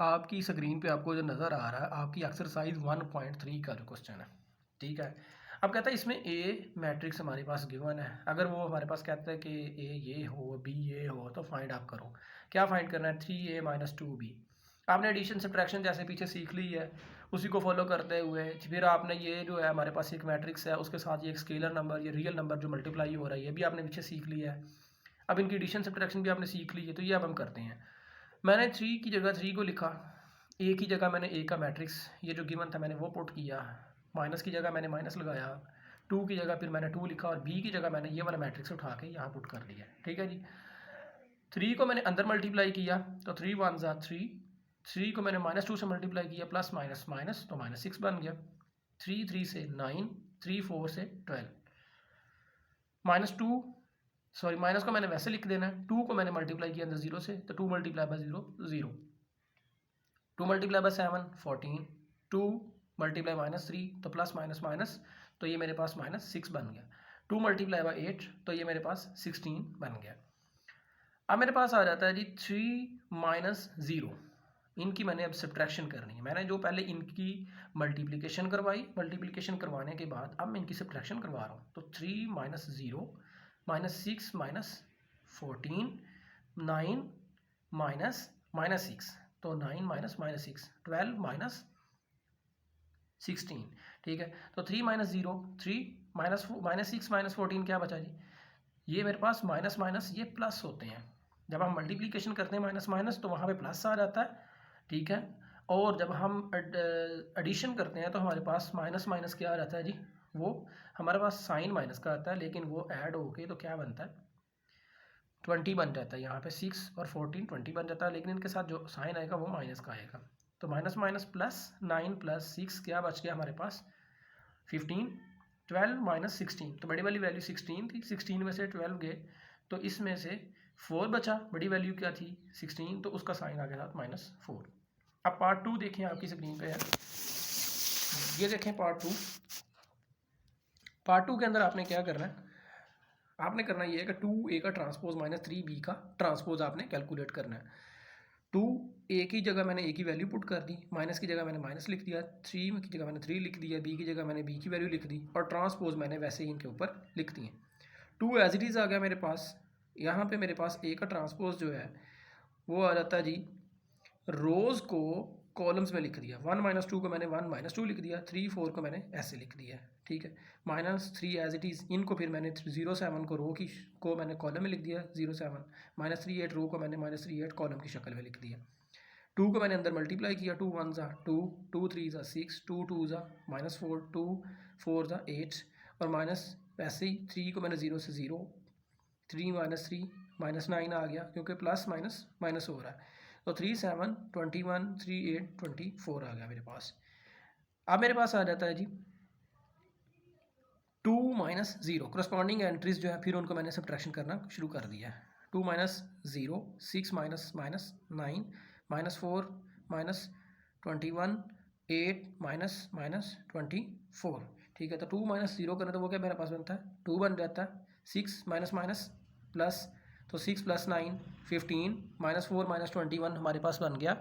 आपकी स्क्रीन पे आपको जो नज़र आ रहा है आपकी एक्सरसाइज 1.3 का जो क्वेश्चन है, ठीक है। अब कहता है इसमें ए मैट्रिक्स हमारे पास गिवन है। अगर वो हमारे पास कहता है कि ए ये हो बी ये हो तो फाइंड आप करो। क्या फाइंड करना है? 3a - 2b। आपने एडिशन सब्ट्रैक्शन जैसे पीछे सीख ली है, उसी को फॉलो करते हुए फिर आपने ये जो है हमारे पास एक मैट्रिक्स है, उसके साथ ये एक स्केलर नंबर, ये रियल नंबर जो मल्टीप्लाई हो रहा है, ये भी आपने पीछे सीख लिया है। अब इनकी एडिशन सब्ट्रैक्शन भी आपने सीख ली है, तो ये अब हम करते हैं। मैंने 3 की जगह 3 को लिखा, ए की जगह मैंने ए का मैट्रिक्स ये जो गिवन था मैंने वो पुट किया, माइनस की जगह मैंने माइनस लगाया, 2 की जगह फिर मैंने 2 लिखा और बी की जगह मैंने ये वाला मैट्रिक्स उठा के यहाँ पुट कर लिया। ठीक है जी। 3 को मैंने अंदर मल्टीप्लाई किया तो 3 1 ज़ा 3, 3 को मैंने -2 से मल्टीप्लाई किया, प्लस माइनस माइनस तो -6 बन गया। 3 3 से 9, 3 4 से 12, -2 सॉरी माइनस को मैंने वैसे लिख देना है, 2 को मैंने मल्टीप्लाई किया अंदर 0 से, तो 2 multiply by 0 0, 2 multiply by 7 14, 2 multiply -3 तो प्लस माइनस माइनस तो ये मेरे पास -6 बन गया, 2 मल्टीप्लाई बाय 8 तो ये मेरे पास 16 बन गया। अब मेरे पास आ जाता है जी 3 - 0, इनकी मैंने अब सब्ट्रैक्शन करनी है। मैंने जो पहले इनकी मल्टीप्लिकेशन करवाई, मल्टीप्लिकेशन करवाने के बाद अब मैं इनकी सब्ट्रैक्शन करवा रहा हूँ। तो 3 - 0 -6 - 14, 9 -6 तो 9 -6 12 -16। ठीक है, तो 3 - 0 3 -6 -14 क्या बचा जी? ये मेरे पास माइनस माइनस ये प्लस होते हैं। जब हम मल्टीप्लिकेशन करते हैं माइनस माइनस तो वहाँ पे प्लस आ जाता है। ठीक है, और जब हम एडिशन करते हैं तो हमारे पास माइनस माइनस क्या आ जाता है जी? वो हमारे पास साइन माइनस का आता है, लेकिन वो ऐड होके तो क्या बनता है? 20 बन जाता है। यहाँ पे 6 और 14 20 बन जाता है, लेकिन इनके साथ जो साइन आएगा वो माइनस का आएगा। तो माइनस माइनस प्लस 9 + 6 क्या बच गया हमारे पास? 15, 12 - 16 तो बड़ी वाली वैल्यू 16 थी, 16 में से 12 गए तो इसमें से 4 बचा, बड़ी वैल्यू क्या थी? 16, तो उसका साइन आ गया था -4। अब पार्ट 2 देखें, आपकी स्क्रीन पे है, ये देखें पार्ट 2। पार्ट 2 के अंदर आपने क्या करना है? आपने करना ये है कि 2a का ट्रांसपोज -3b का ट्रांसपोज आपने कैलकुलेट करना है। 2a की जगह मैंने a की वैल्यू पुट कर दी, माइनस की जगह मैंने माइनस लिख दिया, 3 की जगह मैंने 3 लिख दिया, b की जगह मैंने b की वैल्यू लिख दी और ट्रांसपोज मैंने वैसे ही इनके ऊपर लिख दिए। 2 एज इट इज़ आ गया मेरे पास। यहाँ पे मेरे पास a का ट्रांसपोज जो है वो आ जाता है जी, रोज़ को कॉलम्स में लिख दिया। 1 - 2 को मैंने 1 - 2 लिख दिया, 3 4 को मैंने ऐसे लिख दिया। ठीक है, -3 एज इट इज़, इनको फिर मैंने 0 7 को रो की को मैंने कॉलम में लिख दिया 0 7, -3 8 रो को मैंने -3 8 कॉलम की शक्ल में लिख दिया। 2 को मैंने अंदर मल्टीप्लाई किया, 2 1 ज़ा 2, 2 3 ज़ा 6, 2 2 ज़ा -4, 2 4 ज़ा 8 और माइनस वैसे ही 3 को मैंने 0 से 0, 3 -3 -9 आ गया क्योंकि प्लस माइनस माइनस हो रहा है। तो 3 7 21 3 8 24 आ गया मेरे पास। अब मेरे पास आ जाता है जी 2 - 0, करस्पॉन्डिंग एंट्रीज जो है फिर उनको मैंने सब्ट्रैक्शन करना शुरू कर दिया है। 2 - 0 6 - -9 -4 -21 8 -24। ठीक है, तो 2 - 0 करें तो वो क्या मेरे पास बनता है? 2 बन जाता है। 6 माइनस प्लस तो 6 + 9 15 -4 -21 हमारे पास बन गया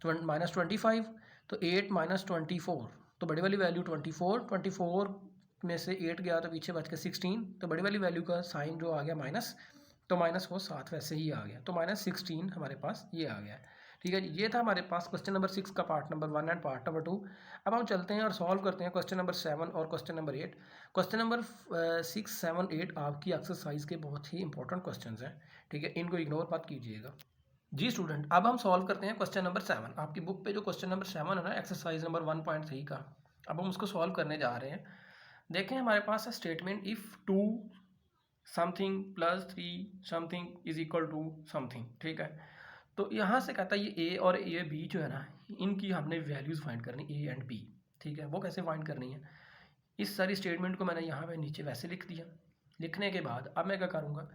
-25। तो 8 -24 तो बड़ी वाली वैल्यू 24 में से 8 गया तो पीछे बच के 16, तो बड़ी वाली वैल्यू का साइन जो आ गया माइनस, तो माइनस वो 7 वैसे ही आ गया, तो -16 हमारे पास ये आ गया। ठीक है जी, ये था हमारे पास क्वेश्चन नंबर 6 का part number 1 and part number 2। अब हम चलते हैं और सॉल्व करते हैं क्वेश्चन नंबर 7 और क्वेश्चन नंबर 8। क्वेश्चन नंबर 6 7 8 आपकी एक्सरसाइज के बहुत ही इंपॉर्टेंट क्वेश्चन हैं। ठीक है, इनको इग्नोर मत कीजिएगा जी स्टूडेंट। अब हम सॉल्व करते हैं क्वेश्चन नंबर 7। आपकी बुक पे जो क्वेश्चन नंबर 7 है ना, एक्सरसाइज नंबर 1.3 का, अब हम उसको सॉल्व करने जा रहे हैं। देखें हमारे पास है statement, if 2 something + 3 something is equal to something. ठीक है, तो यहाँ से कहता है ये ए और ए बी जो है ना, इनकी हमने वैल्यूज़ फाइंड करनी, ए एंड बी। ठीक है, वो कैसे फाइंड करनी है? इस सारी स्टेटमेंट को मैंने यहाँ पे नीचे वैसे लिख दिया। लिखने के बाद अब मैं क्या करूँगा?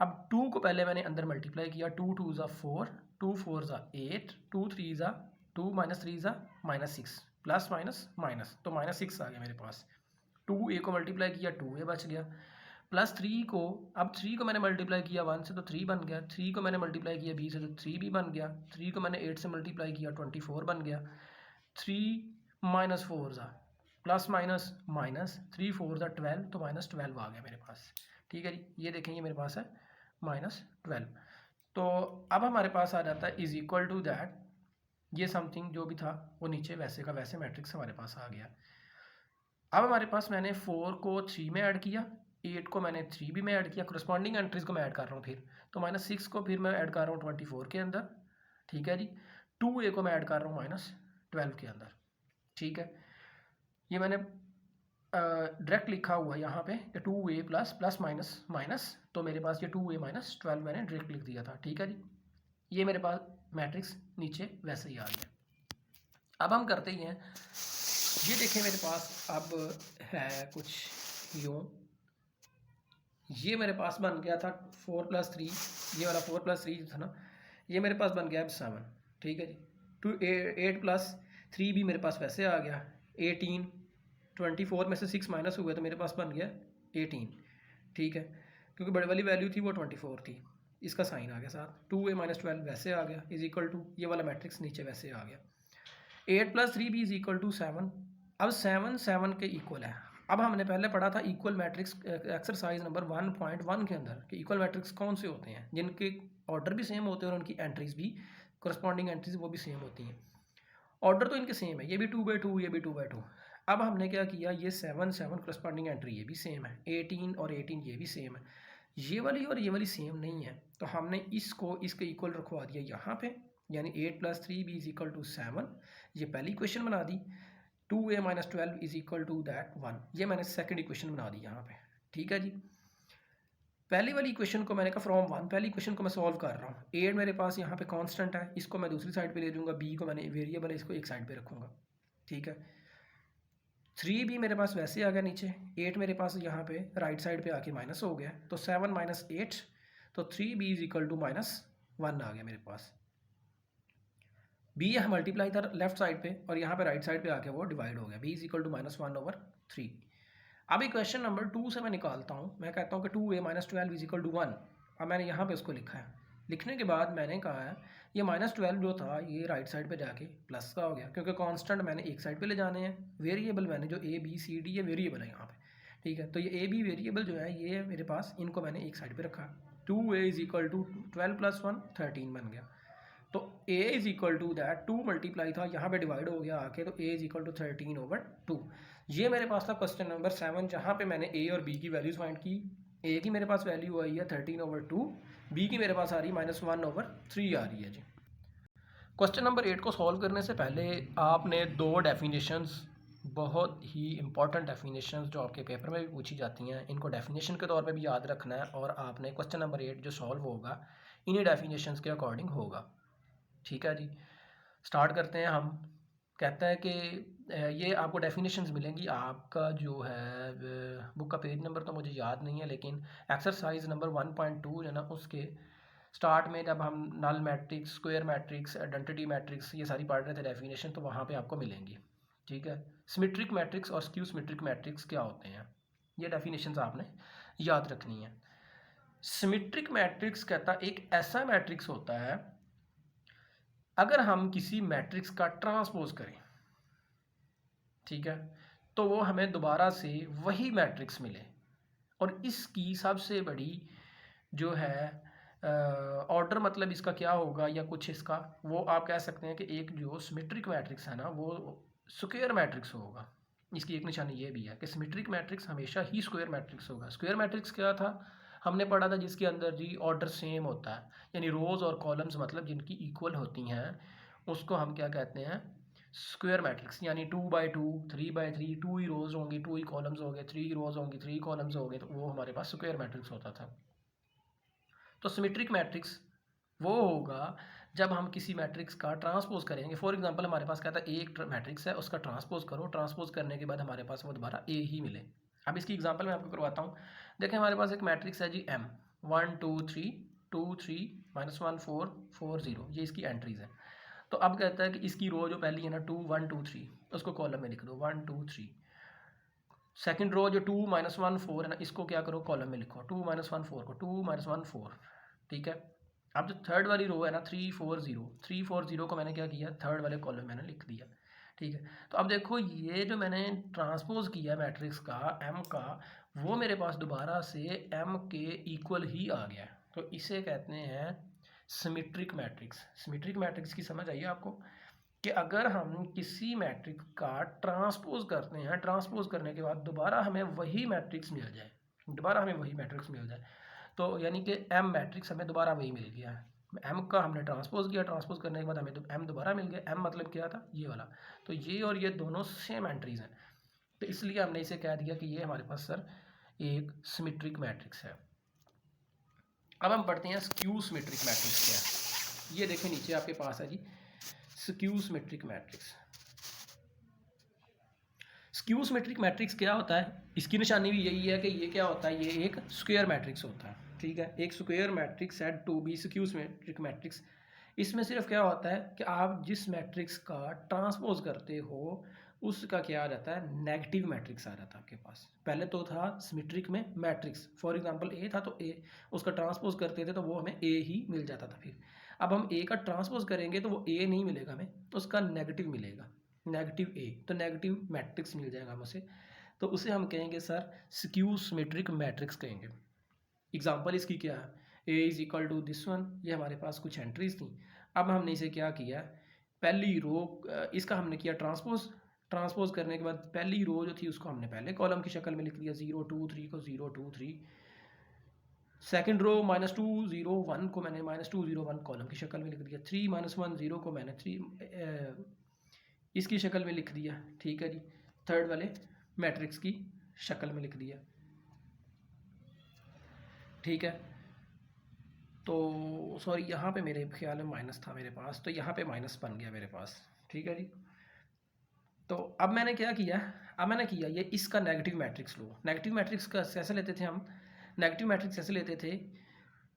अब 2 को पहले मैंने अंदर मल्टीप्लाई किया, 2 2 ज़ा 4, 2 4 ज़ा 8, 2 3 ज़ा 2 -3 ज़ा -6, प्लस माइनस माइनस तो -6 आ गया मेरे पास। 2 ए को मल्टीप्लाई किया, 2 ए बच गया, +3 को, अब 3 को मैंने मल्टीप्लाई किया 1 से तो 3 बन गया, 3 को मैंने मल्टीप्लाई किया b से तो 3 भी बन गया, 3 को मैंने 8 से मल्टीप्लाई किया 24 बन गया, 3 माइनस 4 ज़ा प्लस माइनस माइनस 3 4 ज़ा 12 तो -12 आ गया मेरे पास। ठीक है जी, ये देखें ये मेरे पास है -12। तो अब हमारे पास आ जाता है इज इक्वल टू दैट, ये समथिंग जो भी था वो नीचे वैसे का वैसे मैट्रिक्स हमारे पास आ गया। अब हमारे पास मैंने 4 को 3 में ऐड किया, 8 को मैंने 3 में ऐड किया, करस्पॉन्डिंग एंट्रीज को मैं ऐड कर रहा हूँ फिर, तो -6 को फिर मैं ऐड कर रहा हूँ 24 के अंदर। ठीक है जी, 2a को मैं ऐड कर रहा हूँ -12 के अंदर। ठीक है, ये मैंने डायरेक्ट लिखा हुआ है यहाँ पे 2a plus plus minus minus, तो मेरे पास ये 2a -12 मैंने डायरेक्ट लिख दिया था। ठीक है जी, ये मेरे पास मैट्रिक्स नीचे वैसे ही आ गया। अब हम करते ही हैं, ये देखें मेरे पास अब है कुछ यूँ, ये मेरे पास बन गया था 4 + 3, ये वाला 4 + 3 था ना, ये मेरे पास बन गया अब 7। ठीक है जी, 8 + 3 भी मेरे पास वैसे आ गया 18, 24 में से 6 माइनस हुआ तो मेरे पास बन गया 18। ठीक है, क्योंकि बड़ी वाली वैल्यू थी वो 24 थी, इसका साइन आ गया साथ, 2a -12 वैसे आ गया इज इक्वल टू, ये वाला मैट्रिक्स नीचे वैसे आ गया। 8 + 3 भी इज इक्वल टू 7। अब 7 7 के इक्वल है। अब हमने पहले पढ़ा था इक्वल मैट्रिक्स एक्सरसाइज नंबर 1.1 के अंदर कि इक्वल मैट्रिक्स कौन से होते हैं जिनके ऑर्डर भी सेम होते हैं और उनकी एंट्रीज भी, करस्पॉन्डिंग एंट्रीज वो भी सेम होती हैं। ऑर्डर तो इनके सेम है, ये भी 2/2 ये भी 2/2। अब हमने क्या किया, ये 7 7 करस्पॉन्डिंग एंट्री ये भी सेम है, 18 और 18 ये भी सेम है, ये वाली और ये वाली सेम नहीं है, तो हमने इसको इसके इक्वल रखवा दिया यहाँ पे, यानी 8 + 3 भी इज इक्वल टू 7, ये पहली इक्वेशन बना दी। 2a -12 is equal to that 1, ये मैंने सेकंड इक्वेशन बना दी यहाँ पे। ठीक है जी, पहली वाली इक्वेशन को मैंने कहा फ्रॉम 1, पहली इक्वेशन को मैं सॉल्व कर रहा हूँ। 8 मेरे पास यहाँ पे कांस्टेंट है, इसको मैं दूसरी साइड पे ले जाऊँगा, b को मैंने वेरिएबल है इसको एक साइड पे रखूँगा। ठीक है, 3 भी मेरे पास वैसे आ गया नीचे, 8 मेरे पास यहाँ पे राइट साइड पे आके माइनस हो गया, तो 7 - 8 तो 3b इज इक्वल टू -1 आ गया मेरे पास। b है मल्टीप्लाई था लेफ्ट साइड पे और यहाँ पे राइट साइड पे आके वो डिवाइड हो गया, b इज इक्वल टू -1/3। अब इक्वेशन नंबर 2 से मैं निकालता हूँ, मैं कहता हूँ कि 2a -12 इज इक्वल टू 1। अब मैंने यहाँ पे उसको लिखा है, लिखने के बाद मैंने कहा है ये -12 जो था ये राइट साइड पे जाके प्लस का हो गया, क्योंकि कांस्टेंट मैंने एक साइड पे ले जाने हैं, वेरिएबल मैंने जो a b c d ये वेरिएबल है यहाँ पे। ठीक है, तो ये a b वेरिएबल जो है ये मेरे पास, इनको मैंने एक साइड पे रखा। 2a इज इक्वल टू 12 + 1 13 बन गया, तो a is equal to that 2 multiply था यहाँ पे डिवाइड हो गया आके, तो a इज इक्वल टू 13/2। ये मेरे पास था क्वेश्चन नंबर 7, जहाँ पे मैंने a और b की वैल्यूज फाइंड की। a की मेरे पास वैल्यू आई है 13/2, b की मेरे पास आ रही है -1/3 आ रही है जी। क्वेश्चन नंबर 8 को सॉल्व करने से पहले आपने दो डेफिनेशंस, बहुत ही इंपॉर्टेंट डेफिनेशंस जो आपके पेपर में भी पूछी जाती हैं, इनको डेफिनेशन के तौर पे भी याद रखना है, और आपने क्वेश्चन नंबर 8 जो सॉल्व होगा इन्हीं डेफिनेशंस के अकॉर्डिंग होगा। ठीक है जी, स्टार्ट करते हैं हम। कहता है कि ये आपको डेफिनेशंस मिलेंगी, आपका जो है बुक का पेज नंबर तो मुझे याद नहीं है, लेकिन एक्सरसाइज नंबर 1.2 जो है ना उसके स्टार्ट में जब हम null matrix, square matrix, identity matrix ये सारी पढ़ रहे थे डेफिनेशन, तो वहाँ पे आपको मिलेंगी। ठीक है, सिमेट्रिक मैट्रिक्स और स्क्यू सिमेट्रिक मैट्रिक्स क्या होते हैं, ये डेफिनेशंस आपने याद रखनी है। सिमेट्रिक मैट्रिक्स कहता एक ऐसा मैट्रिक्स होता है अगर हम किसी मैट्रिक्स का ट्रांसपोज करें, ठीक है, तो वो हमें दोबारा से वही मैट्रिक्स मिले, और इसकी सबसे बड़ी जो है ऑर्डर मतलब इसका क्या होगा या कुछ इसका, वो आप कह सकते हैं कि एक जो सिमेट्रिक मैट्रिक्स है ना वो स्क्वायर मैट्रिक्स होगा। इसकी एक निशानी ये भी है कि सिमेट्रिक मैट्रिक्स हमेशा ही स्क्वायर मैट्रिक्स होगा। स्क्वायर मैट्रिक्स क्या था हमने पढ़ा था, जिसके अंदर जी ऑर्डर सेम होता है, यानी रोज़ और कॉलम्स मतलब जिनकी इक्वल होती हैं उसको हम क्या कहते हैं, स्क्वायर मैट्रिक्स। यानी 2/2 3/3, 2 ही रोज़ होंगी 2 ही कॉलम्स हो गए, 3 रोज़ होंगी 3 कॉलम्स हो गए, तो वो हमारे पास स्क्वायर मैट्रिक्स होता था। तो सिमेट्रिक मैट्रिक्स वो होगा जब हम किसी मैट्रिक्स का ट्रांसपोज करेंगे। फॉर एग्जांपल हमारे पास कहता है एक मैट्रिक्स है, उसका ट्रांसपोज करो, ट्रांसपोज करने के बाद हमारे पास वो दोबारा ए ही मिले। अब इसकी एग्जांपल मैं आपको करवाता हूँ। देखें हमारे पास एक मैट्रिक्स है जी m 1 2 3 2 3 -1 4 4 0, ये इसकी एंट्रीज है। तो अब कहता है कि इसकी रो जो पहली है ना 2 1 2 3, उसको कॉलम में लिख दो 1 2 3। सेकंड रो जो 2 माइनस 1 4 है ना, इसको क्या करो कॉलम में लिखो, 2 माइनस 1 4 को 2 माइनस 1 4, ठीक है। अब जो थर्ड वाली रो है ना 3 4 0, 3 4 0 को मैंने क्या किया, थर्ड वाले कॉलम मैंने लिख दिया, ठीक है। तो अब देखो ये जो मैंने ट्रांसपोज किया मैट्रिक्स का एम का, वो मेरे पास दोबारा से एम के इक्वल ही आ गया, तो इसे कहते हैं सिमेट्रिक मैट्रिक्स। सिमेट्रिक मैट्रिक्स की समझ आइए आपको, कि अगर हम किसी मैट्रिक्स का ट्रांसपोज करते हैं, ट्रांसपोज करने के बाद दोबारा हमें वही मैट्रिक्स मिल जाए, दोबारा हमें वही मैट्रिक्स मिल जाए, तो यानी कि एम मैट्रिक्स हमें दोबारा वही मिल गया है। एम का हमने ट्रांसपोज किया, ट्रांसपोज करने के बाद हमें एम दोबारा मिल गया। एम मतलब क्या था, ये वाला, तो ये और ये दोनों सेम एंट्रीज हैं, तो इसलिए हमने इसे कह दिया कि ये हमारे पास सर एक सिमेट्रिक मैट्रिक्स है। अब हम पढ़ते हैं स्क्यू सिमेट्रिक मैट्रिक्स क्या है। ये देखो नीचे आपके पास है जी skew symmetric matrix. Skew symmetric matrix क्या होता है, इसकी निशानी भी यही है कि ये क्या होता है, ये एक स्क्वायर मैट्रिक्स होता है, ठीक है। एक स्क्वायर मैट्रिक्स है to be skew symmetric matrix. इसमें सिर्फ क्या होता है कि आप जिस मैट्रिक्स का ट्रांसपोज करते हो उसका क्या आ जाता है, नेगेटिव मैट्रिक्स आ जाता है आपके पास। पहले तो था सिमेट्रिक में मैट्रिक्स, फॉर एग्जांपल ए था तो ए, उसका ट्रांसपोज करते थे तो वो हमें ए ही मिल जाता था। फिर अब हम ए का ट्रांसपोज करेंगे तो वो ए नहीं मिलेगा हमें, उसका नेगेटिव मिलेगा, नेगेटिव ए, तो नेगेटिव मैट्रिक्स मिल जाएगा हम उसे, तो उसे हम कहेंगे सर स्क्यू सिमेट्रिक मैट्रिक्स कहेंगे। एग्जांपल इसकी क्या है, A is equal to this one, ये हमारे पास कुछ एंट्रीज थी। अब हमने इसे क्या किया, पहली रो इसका हमने किया ट्रांसपोज, ट्रांसपोज करने के बाद पहली रो जो थी उसको हमने पहले कॉलम की शक्ल में लिख दिया, 0 2 3 को 0 2 3। सेकेंड रो -2 0 1 को मैंने -2 0 1 कॉलम की शक्ल में लिख दिया। 3 -1 0 को मैंने 3 इसकी शक्ल में लिख दिया, ठीक है जी, थर्ड वाले मैट्रिक्स की शक्ल में लिख दिया, ठीक है। तो सॉरी यहाँ पे मेरे ख्याल में माइनस था मेरे पास, तो यहाँ पे माइनस बन गया मेरे पास, ठीक है जी। तो अब मैंने क्या किया, अब मैंने किया ये इसका नेगेटिव मैट्रिक्स लो। नेगेटिव मैट्रिक्स का कैसे लेते थे हम, नेगेटिव मैट्रिक्स ऐसे लेते थे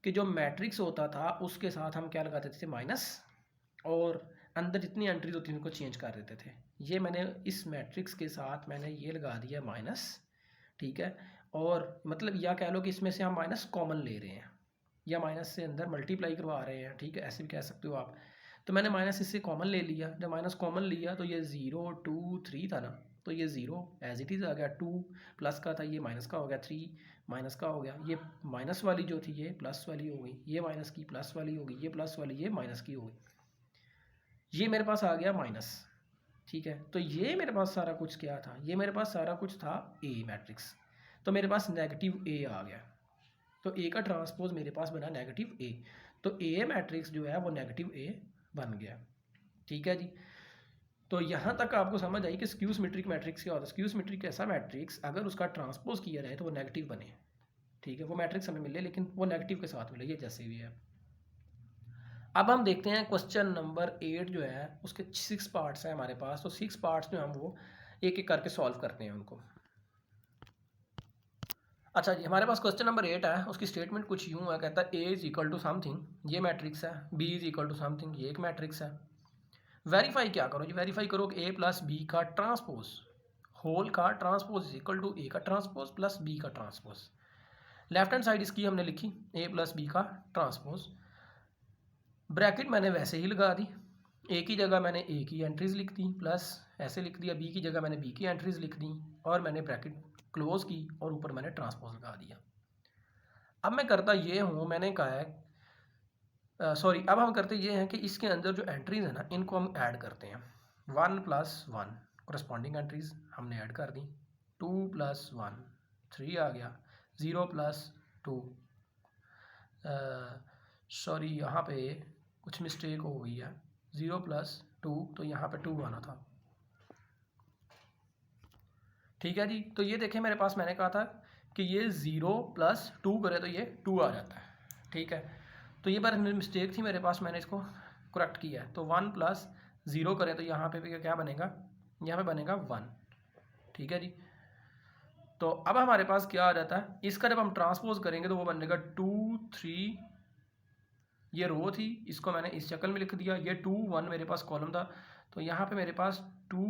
कि जो मैट्रिक्स होता था उसके साथ हम क्या लगाते थे, माइनस, और अंदर जितनी एंट्रीज होती थी उनको चेंज कर देते थे। ये मैंने इस मैट्रिक्स के साथ मैंने ये लगा दिया माइनस, ठीक है। और मतलब या कह लो कि इसमें से हम माइनस कॉमन ले रहे हैं या माइनस से अंदर मल्टीप्लाई करवा रहे हैं, ठीक है, ऐसे भी कह सकते हो आप। तो मैंने माइनस इससे कॉमन ले लिया, जब माइनस कॉमन लिया तो ये 0 2 3 था ना, तो ये 0 एज इट इज़ आ गया, 2 प्लस का था ये माइनस का हो गया, 3 माइनस का हो गया, ये माइनस वाली जो थी ये प्लस वाली हो गई, ये माइनस की प्लस वाली हो गई, ये प्लस वाली ये माइनस की हो गई, ये मेरे पास आ गया माइनस, ठीक है। तो ये मेरे पास सारा कुछ क्या था, ये मेरे पास सारा कुछ था ए मैट्रिक्स, तो मेरे पास नेगेटिव ए आ गया, तो ए का ट्रांसपोज मेरे पास बना नेगेटिव ए, तो ए मैट्रिक्स जो है वो नेगेटिव ए बन गया, ठीक है जी। तो यहाँ तक आपको समझ आई कि स्क्यू सिमेट्रिक मैट्रिक्स क्या होता है। स्क्यू सिमेट्रिक ऐसा मैट्रिक्स अगर उसका ट्रांसपोज किया जाए तो वो नेगेटिव बने, ठीक है, वो मैट्रिक्स हमें मिले लेकिन वो नेगेटिव के साथ मिले, ये जैसे भी है। अब हम देखते हैं क्वेश्चन नंबर 8 जो है उसके 6 पार्ट्स हैं हमारे पास, तो 6 पार्ट्स जो हम वो एक एक करके सॉल्व करते हैं उनको। अच्छा जी, हमारे पास क्वेश्चन नंबर 8 है, उसकी स्टेटमेंट कुछ यूँ है, कहता है A is equal to something, ये मैट्रिक्स है, B is equal to something, ये एक मैट्रिक्स है। वेरीफाई क्या करो जी, वेरीफाई करो कि ए प्लस बी का ट्रांसपोज, होल का ट्रांसपोज इज इक्वल टू ए का ट्रांसपोज प्लस बी का ट्रांसपोज। लेफ्ट हैंड साइड इसकी हमने लिखी ए प्लस बी का ट्रांसपोज, ब्रैकेट मैंने वैसे ही लगा दी, ए की जगह मैंने ए की एंट्रीज लिख दी प्लस ऐसे लिख दिया, बी की जगह मैंने बी की एंट्रीज लिख दी और मैंने ब्रैकेट क्लोज की और ऊपर मैंने ट्रांसपोज लगा दिया। अब मैं करता ये हूँ, मैंने कहा है सॉरी, अब हम करते ये हैं कि इसके अंदर जो एंट्रीज है ना इनको हम ऐड करते हैं। 1 + 1 कोरस्पॉन्डिंग एंट्रीज हमने ऐड कर दी, 2 + 1 3 आ गया, 0 + 2 सॉरी यहाँ पे कुछ मिस्टेक हो गई है, 0 + 2 तो यहाँ पे 2 आना था, ठीक है जी। तो ये देखें मेरे पास मैंने कहा था कि ये 0 + 2 करे तो ये 2 आ जाता है, ठीक है। तो ये बार मिस्टेक थी मेरे पास, मैंने इसको करेक्ट किया है। तो 1 + 0 करें तो यहाँ पे क्या बनेगा, यहाँ पे बनेगा 1, ठीक है जी। तो अब हमारे पास क्या आ जाता है, इसका जब हम ट्रांसपोज करेंगे तो वो बनेगा 2 3, ये रो थी इसको मैंने इस शक्ल में लिख दिया, ये 2 1 मेरे पास कॉलम था, तो यहाँ पे मेरे पास 2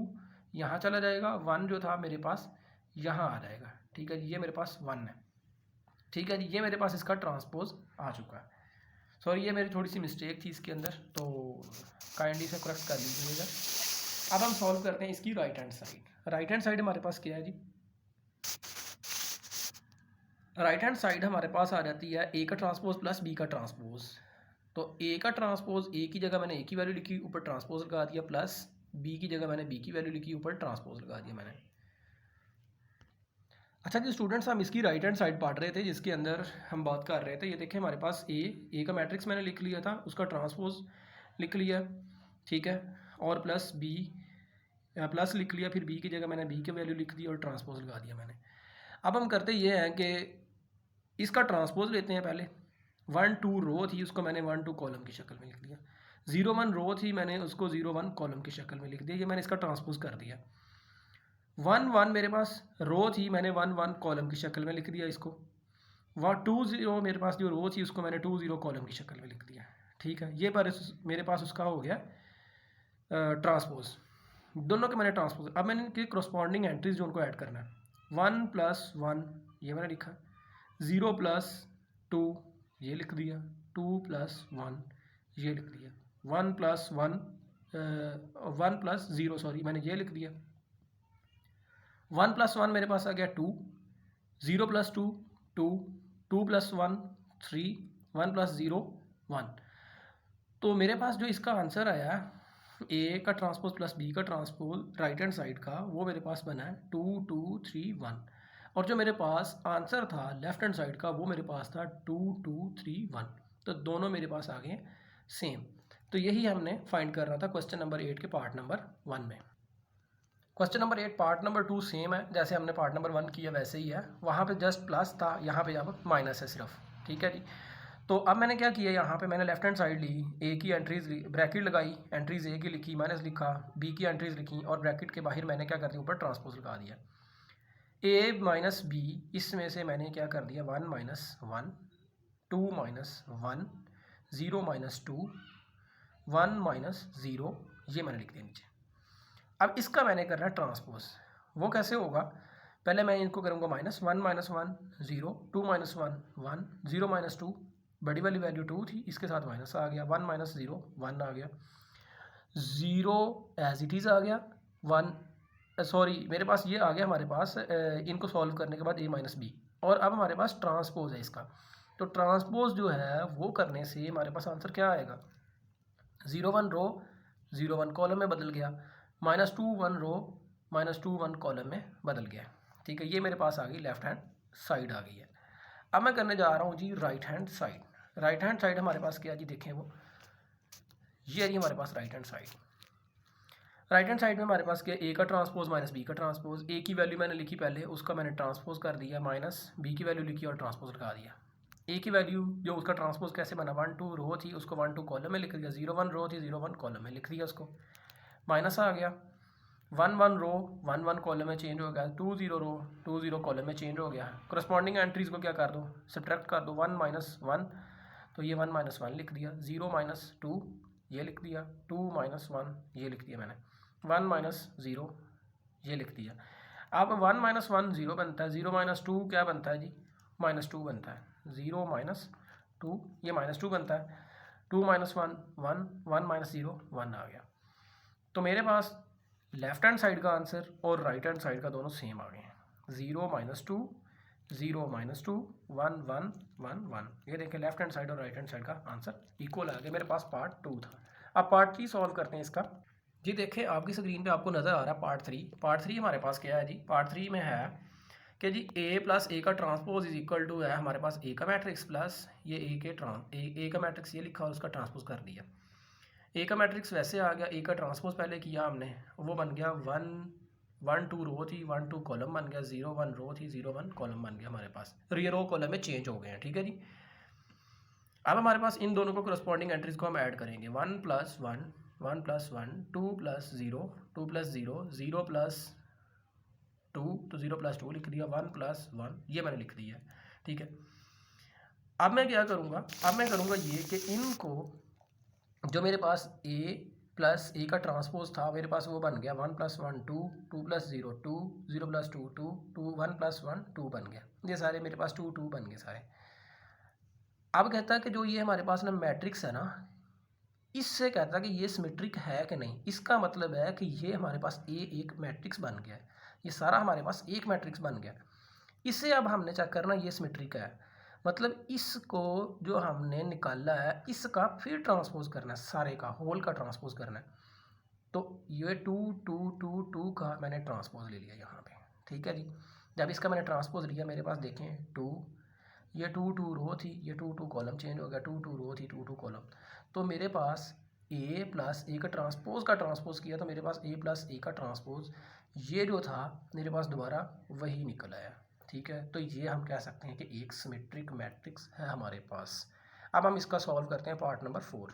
यहाँ चला जाएगा, 1 जो था मेरे पास यहाँ आ जाएगा, ठीक है जी, ये मेरे पास 1 है, ठीक है जी, ये मेरे पास इसका ट्रांसपोज आ चुका है। सॉरी ये मेरी थोड़ी सी मिस्टेक थी इसके अंदर, तो काइंडली इसे करेक्ट कर लीजिएगा। अब हम सॉल्व करते हैं इसकी right hand side. Right hand side हमारे पास क्या है जी, राइट हैंड साइड हमारे पास आ जाती है ए का ट्रांसपोज प्लस बी का ट्रांसपोज। तो ए का ट्रांसपोज ए की जगह मैंने ए की वैल्यू लिखी, ऊपर ट्रांसपोज लगा दिया, प्लस बी की जगह मैंने बी की वैल्यू लिखी, ऊपर ट्रांसपोज लगा दिया मैंने। अच्छा जी स्टूडेंट्स, हम इसकी राइट हैंड साइड पढ़ रहे थे जिसके अंदर हम बात कर रहे थे। ये देखें हमारे पास ए का मैट्रिक्स मैंने लिख लिया था, उसका ट्रांसपोज लिख लिया, ठीक है, और प्लस बी प्लस लिख लिया, फिर बी की जगह मैंने बी की वैल्यू लिख दी और ट्रांसपोज लगा दिया मैंने। अब हम करते ये हैं कि इसका ट्रांसपोज लेते हैं पहले। 1 2 रो थी, उसको मैंने 1 2 कॉलम की शक्ल में लिख दिया। 0 1 रो थी, मैंने उसको 0 1 कॉलम की शक्ल में लिख दिया, ये मैंने इसका ट्रांसपोज कर दिया। 1 1 मेरे पास रो थी, मैंने 1 1 कॉलम की शक्ल में लिख दिया इसको। 2 0 मेरे पास जो रो थी उसको मैंने 2 0 कॉलम की शक्ल में लिख दिया, ठीक है। ये पर मेरे पास उसका हो गया ट्रांसपोज, दोनों के मैंने ट्रांसपोज। अब मैंने इनकी करस्पॉन्डिंग एंट्रीज जो उनको ऐड करना है, 1 + 1 ये मैंने लिखा, 0 + 2 ये लिख दिया, 2 + 1 ये लिख दिया, 1 + 0 सॉरी मैंने ये लिख दिया। 1 + 1 मेरे पास आ गया 2, 0 + 2 2, 2 + 1 3, 1 + 0 1। तो मेरे पास जो इसका आंसर आया ए का ट्रांसपोज प्लस बी का ट्रांसपोज राइट हैंड साइड का, वो मेरे पास बना है 2 2 3 1। और जो मेरे पास आंसर था लेफ्ट हैंड साइड का, वो मेरे पास था 2 2 3 1। तो दोनों मेरे पास आ गए सेम। तो यही हमने फाइंड कर रहा था क्वेश्चन नंबर 8 के पार्ट नंबर 1 में। Question number 8 part number 2 same है, जैसे हमने पार्ट नंबर 1 किया वैसे ही है। वहाँ पे जस्ट प्लस था, यहाँ पे अब माइनस है सिर्फ, ठीक है जी। तो अब मैंने क्या किया, यहाँ पे मैंने लेफ्ट हैंड साइड ली, ए की एंट्रीज ब्रैकेट लगाई, एंट्रीज ए की लिखी, माइनस लिखा, बी की एंट्रीज लिखी, और ब्रैकेट के बाहर मैंने क्या कर दिया, ऊपर ट्रांसपोज लगा दिया। ए माइनस बी, इसमें से मैंने क्या कर दिया, 1 - 1, 2 - 1, 0 - 2, 1 - 0 ये मैंने लिख दिया नीचे। अब इसका मैंने करना है ट्रांसपोज। वो कैसे होगा, पहले मैं इनको करूँगा -1 - 1 0, 2 - 1 1, 0 - 2 बड़ी वाली वैल्यू 2 थी, इसके साथ माइनस आ गया, 1 - 0 1 आ गया, 0 एज इट इज़ आ गया, 1 सॉरी मेरे पास ये आ गया हमारे पास इनको सॉल्व करने के बाद a - b। और अब हमारे पास ट्रांसपोज है इसका। तो ट्रांसपोज जो है वो करने से हमारे पास आंसर क्या आएगा, 0 1 रो 0 1 कॉलम में बदल गया, -2 1 रो -2 1 कॉलम में बदल गया, ठीक है। ये मेरे पास आ गई लेफ्ट हैंड साइड आ गई है। अब मैं करने जा रहा हूँ जी right hand side. Right hand side हमारे पास क्या जी, देखें वो ये है जी हमारे पास right hand side. Right hand side में हमारे पास क्या, ए का ट्रांसपोज माइनस बी का ट्रांसपोज। ए की वैल्यू मैंने लिखी पहले, उसका मैंने ट्रांसपोज कर दिया, माइनस बी की वैल्यू लिखी और ट्रांसपोज लगा दिया। ए की वैल्यू जो उसका ट्रांसपोज कैसे बना, 1 2 रो थी, उसको 1 2 कॉलम में लिख दिया, 0 1 रो थी, 0 1 कॉलम में लिख दिया उसको, माइनस आ गया, 1 1 रो 1 1 कॉलम में चेंज हो गया, 2 0 रो 2 0 कॉलम में चेंज हो गया। करस्पॉन्डिंग एंट्रीज को क्या कर दो, सब्ट्रैक्ट कर दो, 1 - 1 तो ये 1 - 1 लिख दिया, 0 - 2 ये लिख दिया, 2 - 1 ये लिख दिया मैंने, 1 - 0 ये लिख दिया। अब 1 - 1 0 बनता है, 0 - 2 क्या बनता है जी, -2 बनता है, 0 - 2 ये -2 बनता है, 2 - 1 1, 1 - 0 1 आ गया। तो मेरे पास लेफ्ट हैंड साइड का आंसर और राइट हैंड साइड का दोनों सेम आ गए हैं, 0 - 2 0 - 2 1 1 1 1। ये देखें लेफ्ट हैंड साइड और राइट हैंड साइड का आंसर इक्वल आ गया। मेरे पास पार्ट 2 था। अब पार्ट 3 सॉल्व करते हैं इसका। जी देखें आपकी स्क्रीन पे आपको नज़र आ रहा है पार्ट 3। पार्ट 3 हमारे पास क्या है जी, पार्ट 3 में है कि जी a + a का ट्रांसपोज इज इक्वल टू है हमारे पास a का मैट्रिक्स प्लस ये a का मैट्रिक्स ये लिखा और उसका ट्रांसपोज कर दिया। a का मैट्रिक्स वैसे आ गया, a का ट्रांसपोज पहले किया हमने, वो बन गया 1 1 2 रो थी, 1 2 कॉलम बन गया, 0 1 रो थी, 0 1 कॉलम बन गया हमारे पास, और ये रो कॉलम में चेंज हो गए हैं, ठीक है जी। अब हमारे पास इन दोनों को करस्पॉन्डिंग एंट्रीज को हम ऐड करेंगे, 1 + 1 1 + 1 2 + 0 2 + 0 0 + 2 तो 0 + 2 लिख दिया, 1 + 1 ये मैंने लिख दिया, ठीक है। अब मैं क्या करूँगा, अब मैं करूँगा ये कि इनको जो मेरे पास a प्लस ए का ट्रांसपोज था मेरे पास, वो बन गया 1 + 1 2, 2 + 0 2, 0 + 2 2, 2 1 + 1 2 बन गया। ये सारे मेरे पास 2 2 बन गए सारे। अब कहता है कि जो ये हमारे पास ना मैट्रिक्स है ना, इससे कहता है कि ये सिमेट्रिक है कि नहीं। इसका मतलब है कि ये हमारे पास एक मैट्रिक्स बन गया है, ये सारा हमारे पास एक मैट्रिक्स बन गया। इसे अब हमने चेक करना ये सिमेट्रिक है, मतलब इसको जो हमने निकाला है इसका फिर ट्रांसपोज करना है, सारे का होल का ट्रांसपोज करना है। तो ये 2 2 2 2 का मैंने ट्रांसपोज ले लिया यहाँ पे, ठीक है जी। जब इसका मैंने ट्रांसपोज लिया मेरे पास देखें 2, ये 2 2 रो थी, ये 2 2 कॉलम चेंज हो गया, 2 2 रो थी 2 2 कॉलम। तो मेरे पास ए प्लस ए का ट्रांसपोज किया, तो मेरे पास ए प्लस ए का ट्रांसपोज ये जो था मेरे पास दोबारा वही निकल आया, ठीक है। तो ये हम कह सकते हैं कि एक सिमेट्रिक मैट्रिक्स है हमारे पास। अब हम इसका सॉल्व करते हैं पार्ट नंबर 4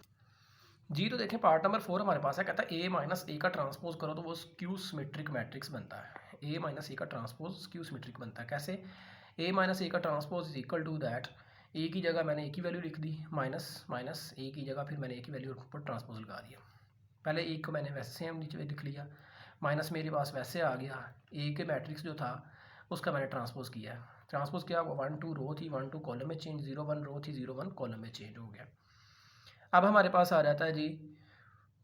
जी। तो देखें पार्ट नंबर 4 हमारे पास है, कहता है a - a का ट्रांसपोज करो तो वो स्क्यू सिमेट्रिक मैट्रिक्स बनता है। a - a का ट्रांसपोज स्क्यू सिमेट्रिक बनता है कैसे? a - a का transpose is equal to that, A की जगह मैंने ए की वैल्यू लिख दी, माइनस माइनस ए की जगह फिर मैंने ए की वैल्यू ऊपर ट्रांसपोज लगा दिया। पहले ए को मैंने वैसे सेम नीचे लिख लिया, माइनस मेरे पास वैसे आ गया, ए के मैट्रिक्स जो था उसका मैंने ट्रांसपोज किया। ट्रांसपोज किया, 1 2 रो थी, 1 2 कॉलम में चेंज, 0 1 रो थी, 0 1 कॉलम में चेंज हो गया। अब हमारे पास आ जाता है जी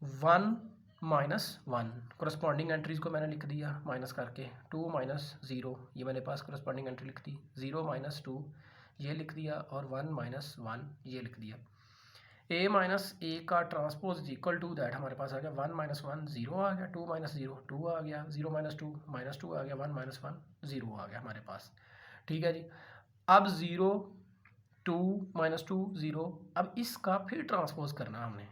1 - 1, करस्पॉन्डिंग एंट्रीज को मैंने लिख दिया माइनस करके, 2 - 0 ये मैंने पास करस्पॉन्डिंग एंट्री लिख दी, 0 - 2 ये लिख दिया, और 1 - 1 ये लिख दिया। a - a का transpose is equal to that हमारे पास आ गया 1 - 1 0 आ गया, 2 - 0 2 आ गया, 0 - 2 -2 आ गया, 1 - 1 0 आ गया हमारे पास, ठीक है जी। अब 0 2 -2 0, अब इसका फिर ट्रांसपोज करना हमने,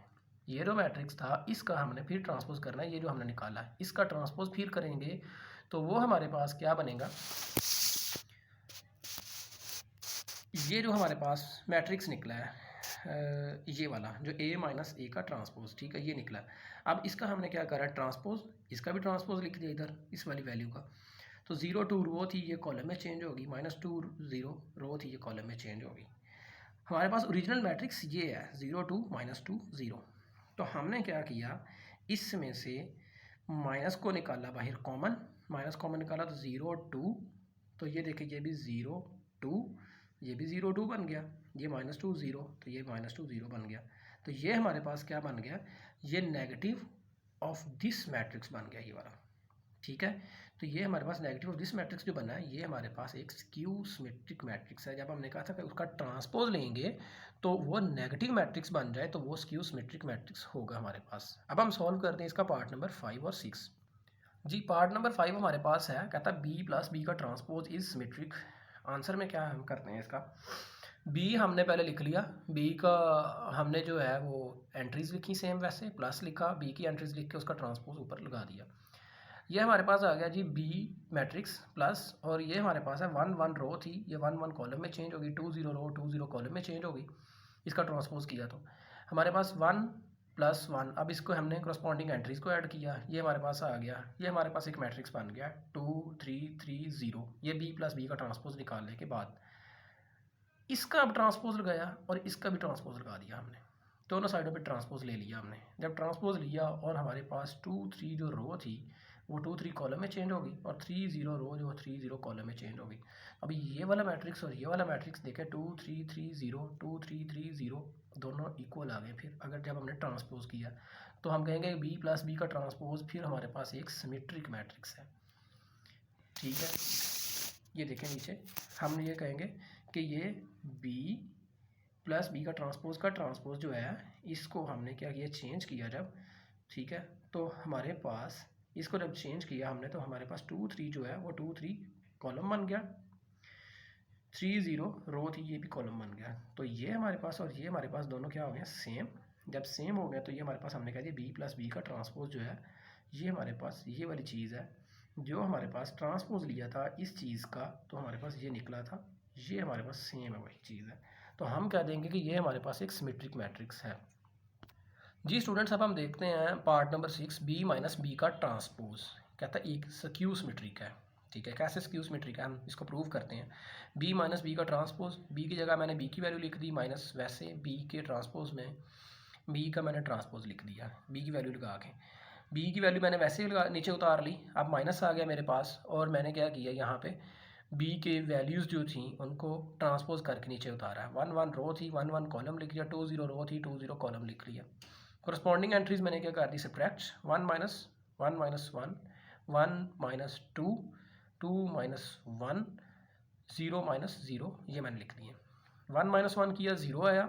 ये जो मैट्रिक्स था इसका हमने फिर ट्रांसपोज करना है, ये जो हमने निकाला है इसका ट्रांसपोज फिर करेंगे तो वो हमारे पास क्या बनेगा, ये जो हमारे पास मैट्रिक्स निकला है ये वाला जो a - a का ट्रांसपोज, ठीक है, ये निकला। अब इसका हमने क्या करा, ट्रांसपोज, इसका भी ट्रांसपोज लिख दिया इधर इस वाली वैल्यू का। तो 0 2 रो थी ये कॉलम में चेंज होगी, -2 0 रो थी ये कॉलम में चेंज होगी। हमारे पास ओरिजिनल मैट्रिक्स ये है 0 2 -2 0। तो हमने क्या किया, इसमें से माइनस को निकाला बाहर कॉमन, माइनस कॉमन निकाला तो 0 2, तो ये देखिए ये भी 0 2, ये भी 0 2 बन गया, ये -2 0, तो ये -2 0 बन गया। तो ये हमारे पास क्या बन गया, ये नेगेटिव ऑफ दिस मैट्रिक्स बन गया ये वाला, ठीक है। तो ये हमारे पास नेगेटिव ऑफ दिस मैट्रिक्स जो बना है ये हमारे पास एक स्क्यू सिमेट्रिक मैट्रिक्स है। जब हमने कहा था कि उसका ट्रांसपोज लेंगे तो वो नेगेटिव मैट्रिक्स बन जाए तो वो स्क्यू सिमेट्रिक मैट्रिक्स होगा हमारे पास। अब हम सॉल्व करते हैं इसका पार्ट नंबर 5 और 6 जी। पार्ट नंबर 5 हमारे पास है, कहता है b + b का ट्रांसपोज इज सिमेट्रिक। आंसर में क्या हम करते हैं इसका, b हमने पहले लिख लिया, b का हमने जो है वो एंट्रीज लिखी सेम वैसे, प्लस लिखा, b की एंट्रीज लिख के उसका ट्रांसपोज ऊपर लगा दिया। ये हमारे पास आ गया जी b मैट्रिक्स प्लस, और ये हमारे पास है 1 1 रो थी, ये 1 1 कॉलम में चेंज होगी, 2 0 रो 2 0 कॉलम में चेंज होगी, इसका ट्रांसपोज किया तो हमारे पास 1 + 1। अब इसको हमने करस्पॉन्डिंग एंट्रीज को ऐड किया, ये हमारे पास आ गया, ये हमारे पास एक मैट्रिक्स बन गया 2 3 3 0। ये b + b का ट्रांसपोज निकालने के बाद इसका अब ट्रांसपोज लगाया और इसका भी ट्रांसपोज लगा दिया हमने, दोनों साइडों पे ट्रांसपोज ले लिया हमने। जब ट्रांसपोज लिया और हमारे पास 2 3 जो रो थी वो 2 3 कॉलम में चेंज होगी, और 3 0 रो जो 3 0 कॉलम में चेंज होगी। अभी ये वाला मैट्रिक्स और ये वाला मैट्रिक्स देखें 2 3 3 0 2 3 3 0 दोनों इक्वल आ गए। फिर अगर जब हमने ट्रांसपोज किया तो हम कहेंगे b + b का ट्रांसपोज फिर हमारे पास एक सिमेट्रिक मैट्रिक्स है, ठीक है। ये देखें नीचे हम ये कहेंगे कि ये b + b का ट्रांसपोज जो है इसको हमने क्या किया, चेंज किया जब, ठीक है। तो हमारे पास इसको जब चेंज किया हमने तो हमारे पास 2 3 जो है वो 2 3 कॉलम बन गया, 3 0 रो थी ये भी कॉलम बन गया। तो ये हमारे पास और ये हमारे पास दोनों क्या हो गए, सेम। जब सेम हो गया तो ये हमारे पास हमने कह दिया b + b का ट्रांसपोज जो है ये हमारे पास ये वाली चीज़ है जो हमारे पास ट्रांसपोज लिया था इस चीज़ का, तो हमारे पास ये निकला था, ये हमारे पास सेम है वही चीज़ है। तो हम कह देंगे कि ये हमारे पास एक सिमेट्रिक मैट्रिक्स है जी। स्टूडेंट्स अब हम देखते हैं पार्ट नंबर 6 b - b का ट्रांसपोज, कहता है एक स्क्यू सिमेट्रिक है, ठीक है। कैसे स्क्यू सिमेट्रिक है हम इसको प्रूव करते हैं। b - b का ट्रांसपोज, b की जगह मैंने b की वैल्यू लिख दी माइनस, वैसे b के ट्रांसपोज में बी का मैंने ट्रांसपोज लिख दिया, बी की वैल्यू लगा के, बी की वैल्यू मैंने वैसे ही लगा नीचे उतार ली। अब माइनस आ गया मेरे पास और मैंने क्या किया यहाँ पे बी के वैल्यूज़ जो थी उनको ट्रांसपोज करके नीचे उतारा है। 1 1 रो थी, 1 1 कॉलम लिख लिया, 2 0 रो थी, 2 0 कॉलम लिख लिया। कोरस्पॉन्डिंग एंट्रीज मैंने क्या कर दी subtract, 1 minus 1 minus 1, 1 minus 2, 2 minus 1, 0 minus 0, ये मैंने लिख दिए। 1 माइनस 1 किया 0 आया,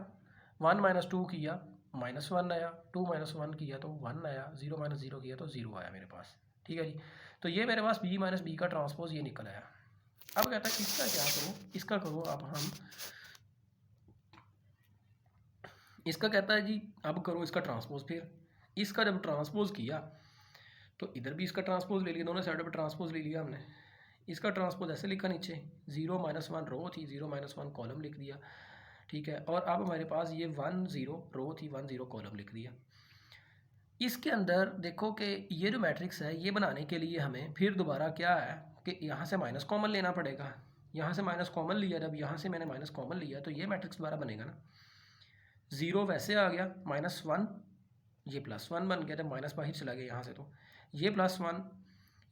1 माइनस 2 किया -1 आया, 2 माइनस 1 किया तो 1 आया, 0 माइनस 0 किया तो 0 आया मेरे पास। ठीक है जी, तो ये मेरे पास बी माइनस बी का ट्रांसपोज ये निकल आया। अब कहता है इसका क्या करो, इसका करो अब हम इसका कहता है जी अब करो इसका ट्रांसपोज। फिर इसका जब ट्रांसपोज किया तो इधर भी इसका ट्रांसपोज ले लिया, दोनों साइडों पर ट्रांसपोज ले लिया हमने। इसका ट्रांसपोज ऐसे लिखा नीचे, 0 माइनस 1 रो थी, 0 माइनस 1 कॉलम लिख दिया। ठीक है, और अब हमारे पास ये 1 0 रो थी, 1 0 कॉलम लिख दिया। इसके अंदर देखो कि ये जो मैट्रिक्स है ये बनाने के लिए हमें फिर दोबारा क्या है कि यहाँ से माइनस कॉमन लेना पड़ेगा। यहाँ से माइनस कॉमन लिया, जब यहाँ से मैंने माइनस कॉमन लिया तो ये मैट्रिक्स दोबारा बनेगा ना। 0 वैसे आ गया, -1 ये +1 बन गया, जब माइनस बाहर चला गया यहाँ से तो ये +1,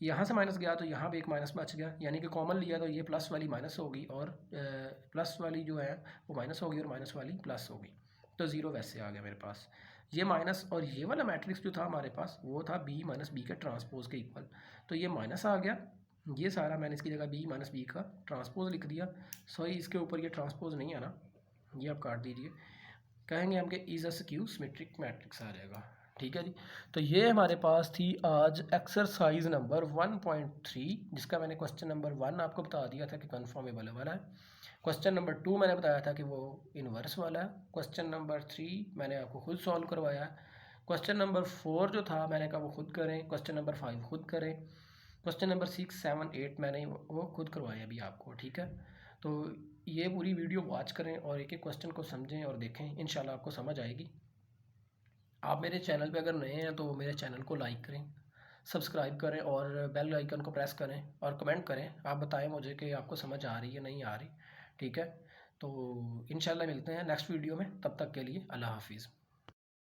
यहाँ से माइनस गया तो यहाँ भी एक माइनस बच गया, यानी कि कॉमन लिया तो ये प्लस वाली माइनस होगी और प्लस वाली जो है वो माइनस होगी और माइनस वाली प्लस होगी, तो 0 वैसे आ गया मेरे पास। ये माइनस और ये वाला मैट्रिक्स जो था हमारे पास वो था बी माइनस बी के ट्रांसपोज के इक्वल, तो ये माइनस आ गया, ये सारा मैंने इसकी जगह बी माइनस बी का ट्रांसपोज लिख दिया। सॉरी इसके ऊपर ये ट्रांसपोज नहीं आना, ये आप काट दीजिए, कहेंगे हम कि is a skew symmetric matrix आ जाएगा। ठीक है जी, तो ये हमारे पास थी आज एक्सरसाइज नंबर 1.3, जिसका मैंने क्वेश्चन नंबर 1 आपको बता दिया था कि कन्फर्मेबल वाला है। क्वेश्चन नंबर 2 मैंने बताया था कि वो इनवर्स वाला है। क्वेश्चन नंबर 3 मैंने आपको खुद सॉल्व करवाया है। क्वेश्चन नंबर 4 जो था मैंने कहा वो खुद करें। क्वेश्चन नंबर 5 खुद करें। क्वेश्चन नंबर 6 7 8 मैंने वो खुद करवाया अभी आपको। ठीक है, तो ये पूरी वीडियो वॉच करें और एक एक क्वेश्चन को समझें और देखें, इंशाल्लाह आपको समझ आएगी। आप मेरे चैनल पे अगर नए हैं तो मेरे चैनल को लाइक करें, सब्सक्राइब करें और बेल आइकन को प्रेस करें और कमेंट करें। आप बताएं मुझे कि आपको समझ आ रही है नहीं आ रही। ठीक है, तो इंशाल्लाह मिलते हैं नेक्स्ट वीडियो में, तब तक के लिए अल्लाह हाफिज़।